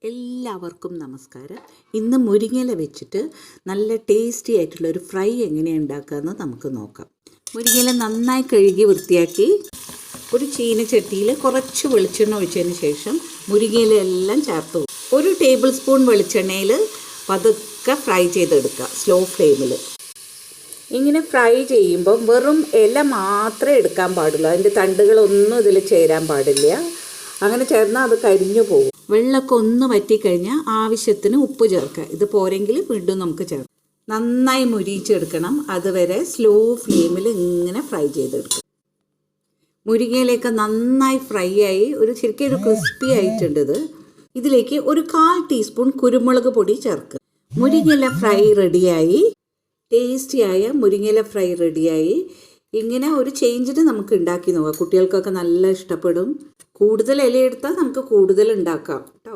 എല്ലാവർക്കും നമസ്കാരം. ഇന്ന് മുരിങ്ങയില വെച്ചിട്ട് നല്ല ടേസ്റ്റി ആയിട്ടുള്ളൊരു ഫ്രൈ എങ്ങനെയാണ് ഉണ്ടാക്കുകയെന്ന് നമുക്ക് നോക്കാം. മുരിങ്ങയില നന്നായി കഴുകി വൃത്തിയാക്കി ഒരു ചീനച്ചട്ടിയിൽ കുറച്ച് വെളിച്ചെണ്ണ ഒഴിച്ചതിന് ശേഷം മുരിങ്ങയില എല്ലാം ചേർത്ത് 1 ടേബിൾ സ്പൂൺ വെളിച്ചെണ്ണയിൽ പതുക്കെ ഫ്രൈ ചെയ്തെടുക്കുക, സ്ലോ ഫ്ലെയിമിൽ. ഇങ്ങനെ ഫ്രൈ ചെയ്യുമ്പം വെറും ഇല മാത്രമേ എടുക്കാൻ പാടുള്ളൂ, അതിൻ്റെ തണ്ടുകളൊന്നും ഇതിൽ ചേരാൻ പാടില്ല. അങ്ങനെ ചേർന്നാൽ അത് കരിഞ്ഞു പോകും. വെള്ളമൊക്കെ ഒന്ന് വറ്റിക്കഴിഞ്ഞാൽ ആവശ്യത്തിന് ഉപ്പ് ചേർക്കുക. ഇത് പോരെങ്കിൽ വീണ്ടും നമുക്ക് ചേർക്കാം. നന്നായി മുരിയിച്ചെടുക്കണം. അതുവരെ സ്ലോ ഫ്ലെയിമിൽ ഇങ്ങനെ ഫ്രൈ ചെയ്തെടുക്കും. മുരിങ്ങയിലേക്ക് നന്നായി ഫ്രൈ ആയി ശരിക്കും ഒരു ക്രിസ്പി ആയിട്ടുണ്ട്. ഇതിലേക്ക് 1/4 ടീസ്പൂൺ കുരുമുളക് പൊടി ചേർക്കുക. മുരിങ്ങയില ഫ്രൈ റെഡിയായി. ടേസ്റ്റിയായ മുരിങ്ങയില ഫ്രൈ റെഡിയായി. ഇങ്ങനെ ഒരു ചേഞ്ചിന് നമുക്ക് ഉണ്ടാക്കി നോക്കാം. കുട്ടികൾക്കൊക്കെ നല്ല ഇഷ്ടപ്പെടും. കൂടുതൽ ഇലയെടുത്താൽ നമുക്ക് കൂടുതൽ ഉണ്ടാക്കാം കേട്ടോ.